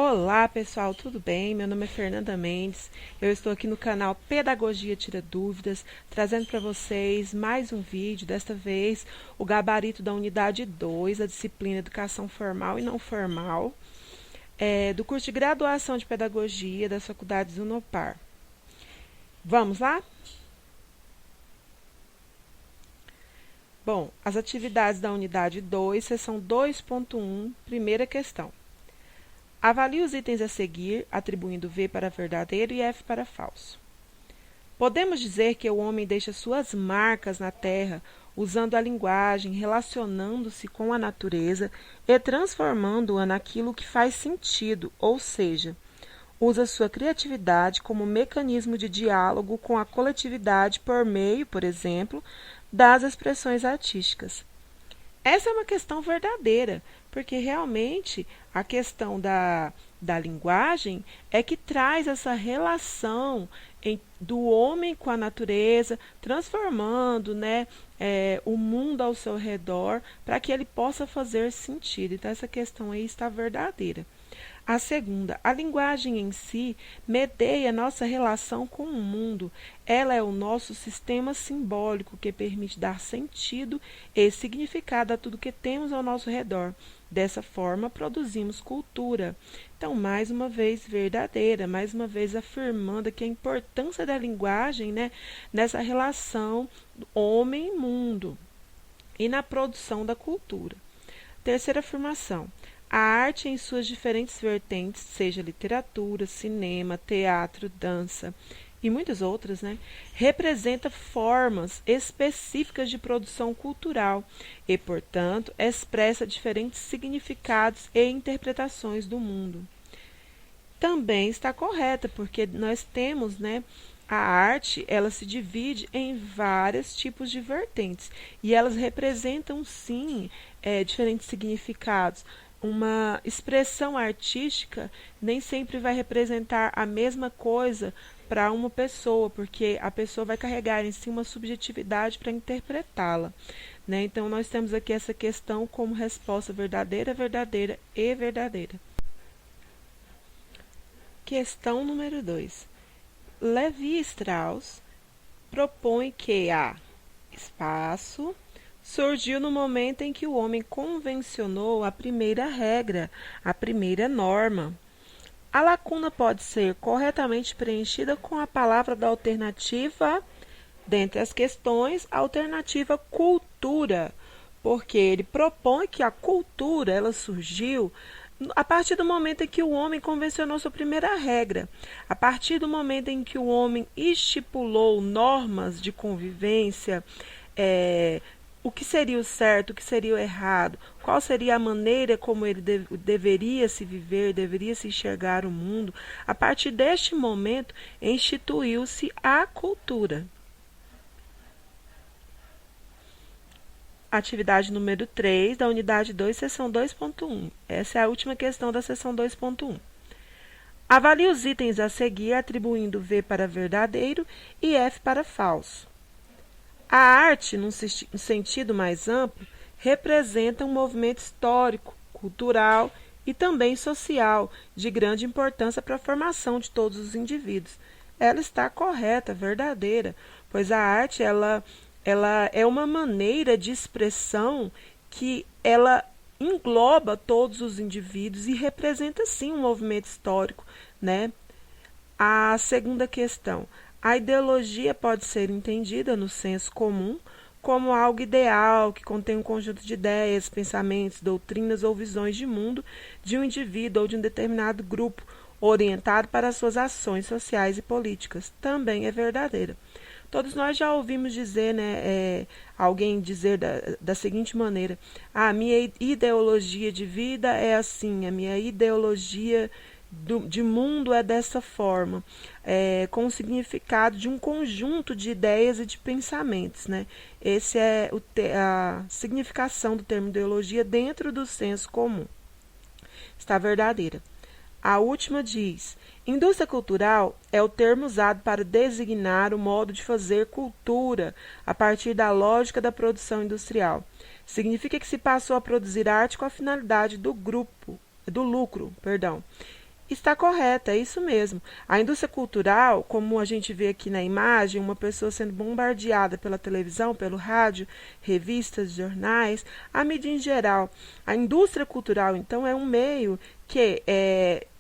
Olá pessoal, tudo bem? Meu nome é Fernanda Mendes, eu estou aqui no canal Pedagogia Tira Dúvidas, trazendo para vocês mais um vídeo, desta vez o gabarito da unidade 2, a disciplina Educação Formal e Não Formal, do curso de graduação de Pedagogia das faculdades Unopar. Vamos lá? Bom, as atividades da unidade 2, seção 2.1, primeira questão. Avalie os itens a seguir, atribuindo V para verdadeiro e F para falso. Podemos dizer que o homem deixa suas marcas na Terra, usando a linguagem, relacionando-se com a natureza e transformando-a naquilo que faz sentido, ou seja, usa sua criatividade como mecanismo de diálogo com a coletividade por meio, por exemplo, das expressões artísticas. Essa é uma questão verdadeira, porque realmente a questão da linguagem é que traz essa relação do homem com a natureza, transformando, o mundo ao seu redor para que ele possa fazer sentido. Então, essa questão aí está verdadeira. A segunda, a linguagem em si medeia nossa relação com o mundo. Ela é o nosso sistema simbólico que permite dar sentido e significado a tudo que temos ao nosso redor. Dessa forma, produzimos cultura. Então, mais uma vez, verdadeira, mais uma vez afirmando aqui a importância da linguagem, nessa relação homem-mundo e na produção da cultura. Terceira afirmação. A arte em suas diferentes vertentes, seja literatura, cinema, teatro, dança e muitas outras, representa formas específicas de produção cultural e, portanto, expressa diferentes significados e interpretações do mundo. Também está correta, porque nós temos, a arte, ela se divide em vários tipos de vertentes e elas representam, sim, diferentes significados. Uma expressão artística nem sempre vai representar a mesma coisa para uma pessoa, porque a pessoa vai carregar em si uma subjetividade para interpretá-la. Então, nós temos aqui essa questão como resposta verdadeira, verdadeira e verdadeira. Questão número 2. Levi-Strauss propõe que a espaço surgiu no momento em que o homem convencionou a primeira regra, a primeira norma. A lacuna pode ser corretamente preenchida com a palavra da alternativa, dentre as questões, a alternativa cultura, porque ele propõe que a cultura ela surgiu a partir do momento em que o homem convencionou sua primeira regra, a partir do momento em que o homem estipulou normas de convivência, o que seria o certo, o que seria o errado, qual seria a maneira como ele deveria se viver, deveria se enxergar o mundo. A partir deste momento, instituiu-se a cultura. Atividade número 3 da unidade 2, seção 2.1. Essa é a última questão da seção 2.1. Avalie os itens a seguir, atribuindo V para verdadeiro e F para falso. A arte, num sentido mais amplo, representa um movimento histórico, cultural e também social de grande importância para a formação de todos os indivíduos. Ela está correta, verdadeira, pois a arte ela é uma maneira de expressão que ela engloba todos os indivíduos e representa, sim, um movimento histórico, A segunda questão. A ideologia pode ser entendida no senso comum como algo ideal, que contém um conjunto de ideias, pensamentos, doutrinas ou visões de mundo de um indivíduo ou de um determinado grupo, orientado para as suas ações sociais e políticas. Também é verdadeira. Todos nós já ouvimos dizer, alguém dizer da seguinte maneira: a minha ideologia de vida é assim, a minha ideologia de mundo é dessa forma, com o significado de um conjunto de ideias e de pensamentos. Esse é a significação do termo ideologia dentro do senso comum. Está verdadeira. A última diz: indústria cultural é o termo usado para designar o modo de fazer cultura a partir da lógica da produção industrial. Significa que se passou a produzir arte com a finalidade do lucro. Está correta, é isso mesmo. A indústria cultural, como a gente vê aqui na imagem, uma pessoa sendo bombardeada pela televisão, pelo rádio, revistas, jornais, a mídia em geral. A indústria cultural, então, é um meio que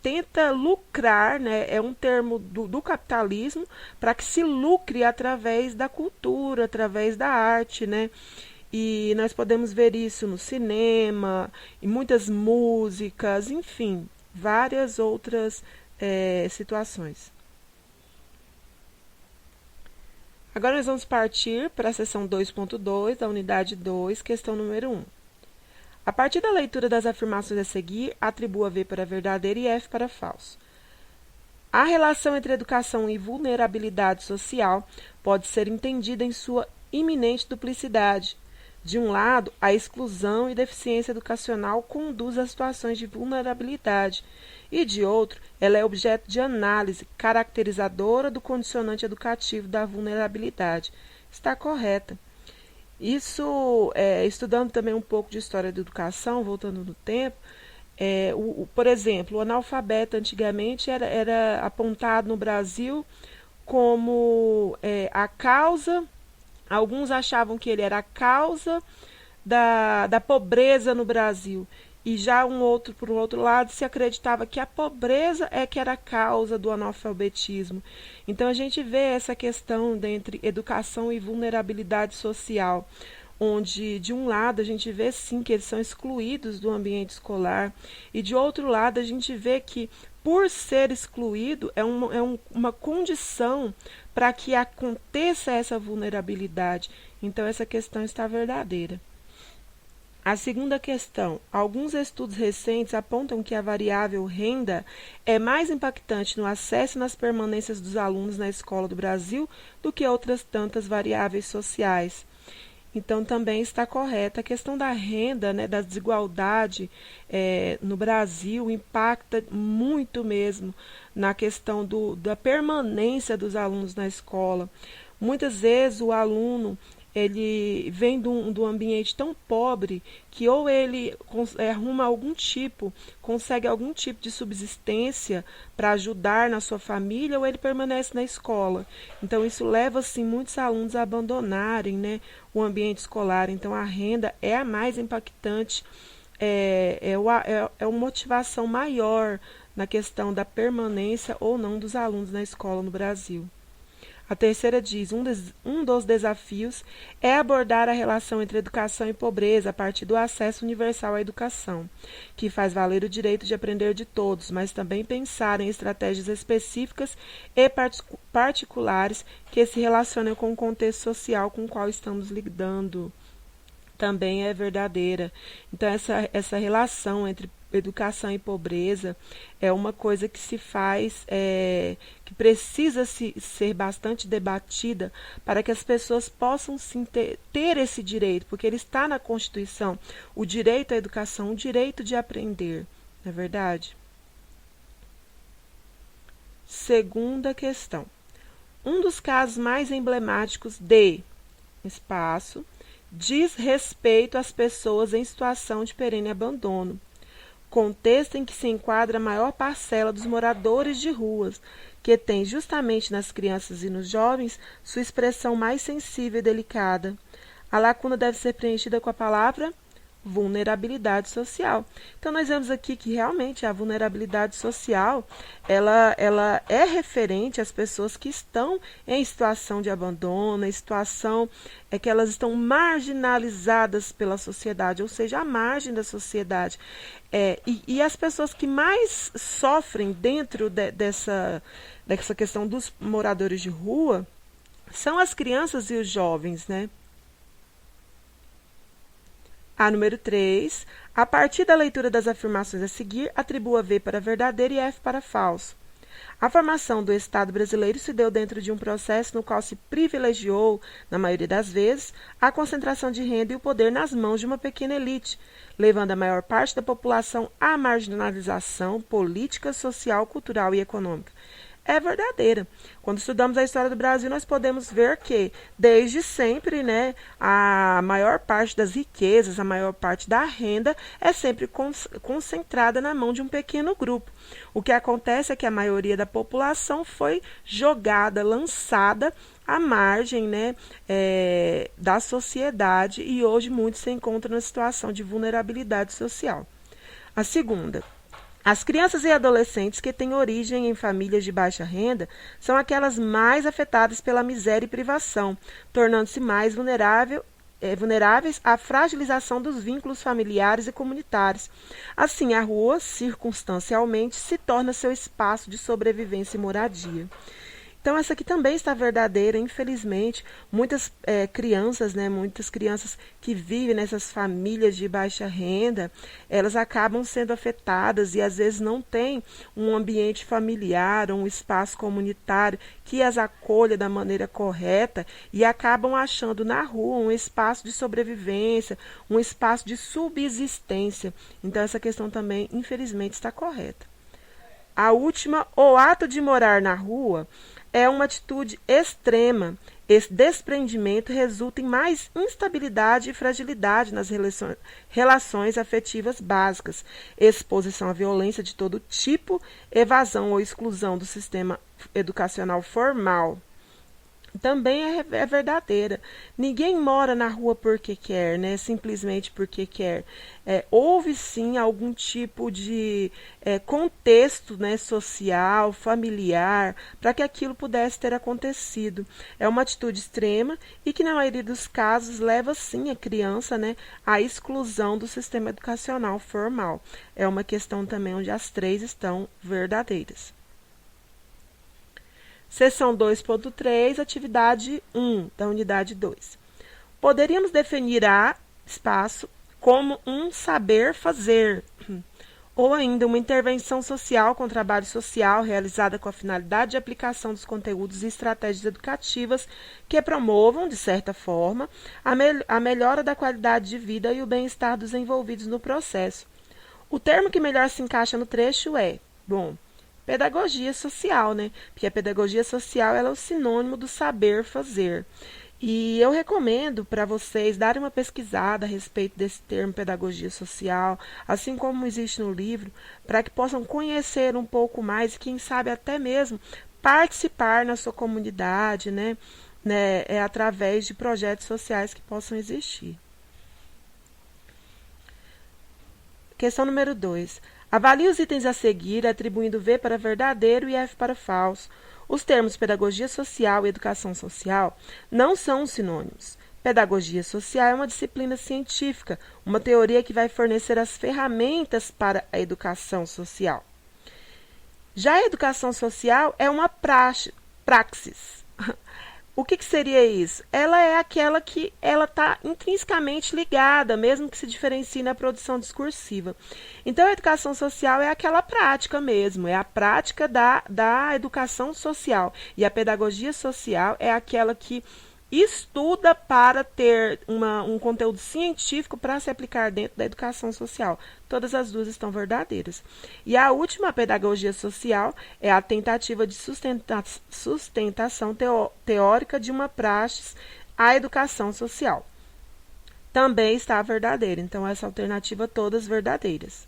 tenta lucrar, né, é um termo do capitalismo, para que se lucre através da cultura, através da arte, né? E nós podemos ver isso no cinema, em muitas músicas, enfim, várias outras situações. Agora nós vamos partir para a seção 2.2 da unidade 2, questão número 1. A partir da leitura das afirmações a seguir, atribua V para verdadeiro e F para falso. A relação entre educação e vulnerabilidade social pode ser entendida em sua iminente duplicidade. De um lado, a exclusão e deficiência educacional conduz a situações de vulnerabilidade, e de outro, ela é objeto de análise caracterizadora do condicionante educativo da vulnerabilidade. Está correta. Isso, estudando também um pouco de história da educação, voltando no tempo, por exemplo, o analfabeto antigamente era apontado no Brasil como a causa. Alguns achavam que ele era a causa da pobreza no Brasil. E já por um outro lado, se acreditava que a pobreza é que era a causa do analfabetismo. Então, a gente vê essa questão entre educação e vulnerabilidade social, onde, de um lado, a gente vê, sim, que eles são excluídos do ambiente escolar, e, de outro lado, a gente vê que, por ser excluído, uma condição para que aconteça essa vulnerabilidade. Então, essa questão está verdadeira. A segunda questão. Alguns estudos recentes apontam que a variável renda é mais impactante no acesso e nas permanências dos alunos na escola do Brasil do que outras tantas variáveis sociais. Então, também está correta. A questão da renda, né, da desigualdade no Brasil impacta muito mesmo na questão da permanência dos alunos na escola. Muitas vezes o aluno ele vem do ambiente tão pobre que ou ele consegue algum tipo de subsistência para ajudar na sua família, ou ele permanece na escola. Então, isso leva, assim, muitos alunos a abandonarem, né, o ambiente escolar. Então, a renda é a mais impactante, uma motivação maior na questão da permanência ou não dos alunos na escola no Brasil. A terceira diz, um dos desafios é abordar a relação entre educação e pobreza a partir do acesso universal à educação, que faz valer o direito de aprender de todos, mas também pensar em estratégias específicas e particulares que se relacionam com o contexto social com o qual estamos lidando. Também é verdadeira. Então, essa relação entre educação e pobreza é uma coisa que se faz, que precisa ser bastante debatida para que as pessoas possam sim ter esse direito, porque ele está na Constituição, o direito à educação, o direito de aprender, não é verdade? Segunda questão. Um dos casos mais emblemáticos de espaço diz respeito às pessoas em situação de perene abandono, contexto em que se enquadra a maior parcela dos moradores de ruas, que tem justamente nas crianças e nos jovens sua expressão mais sensível e delicada. A lacuna deve ser preenchida com a palavra vulnerabilidade social. Então, nós vemos aqui que realmente a vulnerabilidade social ela é referente às pessoas que estão em situação de abandono, em situação que elas estão marginalizadas pela sociedade, ou seja, à margem da sociedade. E as pessoas que mais sofrem dentro dessa questão dos moradores de rua são as crianças e os jovens, né? A número 3, a partir da leitura das afirmações a seguir, atribua V para verdadeiro e F para falso. A formação do Estado brasileiro se deu dentro de um processo no qual se privilegiou, na maioria das vezes, a concentração de renda e o poder nas mãos de uma pequena elite, levando a maior parte da população à marginalização política, social, cultural e econômica. é verdadeira. Quando estudamos a história do Brasil, nós podemos ver que, desde sempre, né, a maior parte das riquezas, a maior parte da renda é sempre concentrada na mão de um pequeno grupo. O que acontece é que a maioria da população foi jogada, lançada à margem, né, da sociedade, e hoje muitos se encontram na situação de vulnerabilidade social. A segunda, as crianças e adolescentes que têm origem em famílias de baixa renda são aquelas mais afetadas pela miséria e privação, tornando-se mais vulneráveis à fragilização dos vínculos familiares e comunitários. Assim, a rua, circunstancialmente, se torna seu espaço de sobrevivência e moradia. Então, essa aqui também está verdadeira, infelizmente. Muitas crianças que vivem nessas famílias de baixa renda, elas acabam sendo afetadas e às vezes não têm um ambiente familiar, um espaço comunitário que as acolha da maneira correta e acabam achando na rua um espaço de sobrevivência, um espaço de subsistência. Então, essa questão também, infelizmente, está correta. A última, o ato de morar na rua é uma atitude extrema. Esse desprendimento resulta em mais instabilidade e fragilidade nas relações afetivas básicas, exposição à violência de todo tipo, evasão ou exclusão do sistema educacional formal. Também é verdadeira. Ninguém mora na rua porque quer, né? Simplesmente porque quer. Houve sim algum tipo de contexto, né, social, familiar, para que aquilo pudesse ter acontecido. É uma atitude extrema e que, na maioria dos casos, leva sim a criança, né, à exclusão do sistema educacional formal. É uma questão também onde as três estão verdadeiras. Seção 2.3, atividade 1, da unidade 2. Poderíamos definir espaço, como um saber fazer, ou ainda uma intervenção social com trabalho social realizada com a finalidade de aplicação dos conteúdos e estratégias educativas que promovam, de certa forma, a melhora da qualidade de vida e o bem-estar dos envolvidos no processo. O termo que melhor se encaixa no trecho é, pedagogia social, né? Porque a pedagogia social ela é o sinônimo do saber fazer. E eu recomendo para vocês darem uma pesquisada a respeito desse termo pedagogia social, assim como existe no livro, para que possam conhecer um pouco mais e, quem sabe, até mesmo participar na sua comunidade, né? Através de projetos sociais que possam existir. Questão número 2. Avalie os itens a seguir, atribuindo V para verdadeiro e F para falso. Os termos pedagogia social e educação social não são sinônimos. Pedagogia social é uma disciplina científica, uma teoria que vai fornecer as ferramentas para a educação social. Já a educação social é uma praxis. O que seria isso? Ela é aquela que ela está intrinsecamente ligada, mesmo que se diferencie na produção discursiva. Então, a educação social é aquela prática mesmo, é a prática da educação social. E a pedagogia social é aquela que estuda para ter um conteúdo científico para se aplicar dentro da educação social. Todas as duas estão verdadeiras. E a última, pedagogia social, é a tentativa de sustentação teórica de uma praxis à educação social. Também está verdadeira. Então, essa alternativa, todas verdadeiras.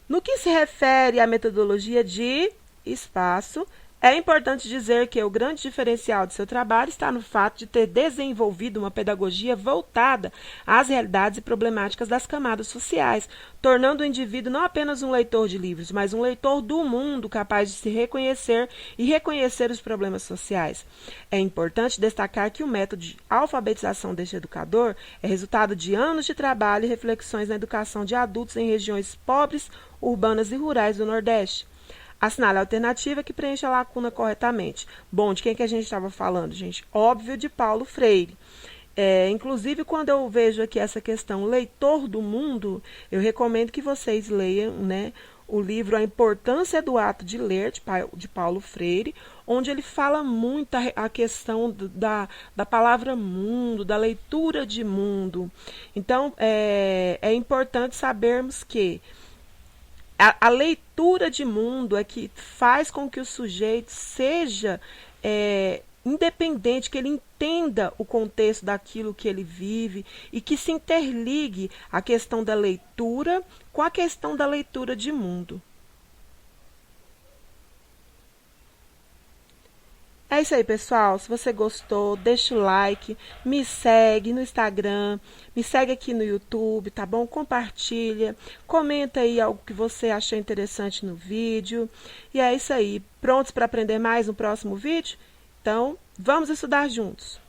No que se refere à metodologia de espaço, é importante dizer que o grande diferencial de seu trabalho está no fato de ter desenvolvido uma pedagogia voltada às realidades e problemáticas das camadas sociais, tornando o indivíduo não apenas um leitor de livros, mas um leitor do mundo capaz de se reconhecer e reconhecer os problemas sociais. É importante destacar que o método de alfabetização deste educador é resultado de anos de trabalho e reflexões na educação de adultos em regiões pobres, urbanas e rurais do Nordeste. Assinale a alternativa que preenche a lacuna corretamente. Bom, de quem que a gente estava falando, gente? Óbvio, de Paulo Freire. Inclusive, quando eu vejo aqui essa questão leitor do mundo, eu recomendo que vocês leiam, né, o livro A Importância do Ato de Ler, de Paulo Freire, onde ele fala muito a questão da palavra mundo, da leitura de mundo. Então, é importante sabermos que A leitura de mundo é que faz com que o sujeito seja independente, que ele entenda o contexto daquilo que ele vive e que se interligue a questão da leitura com a questão da leitura de mundo. É isso aí, pessoal. Se você gostou, deixa o like, me segue no Instagram, me segue aqui no YouTube, tá bom? Compartilha, comenta aí algo que você achou interessante no vídeo. E é isso aí. Prontos para aprender mais no próximo vídeo? Então, vamos estudar juntos!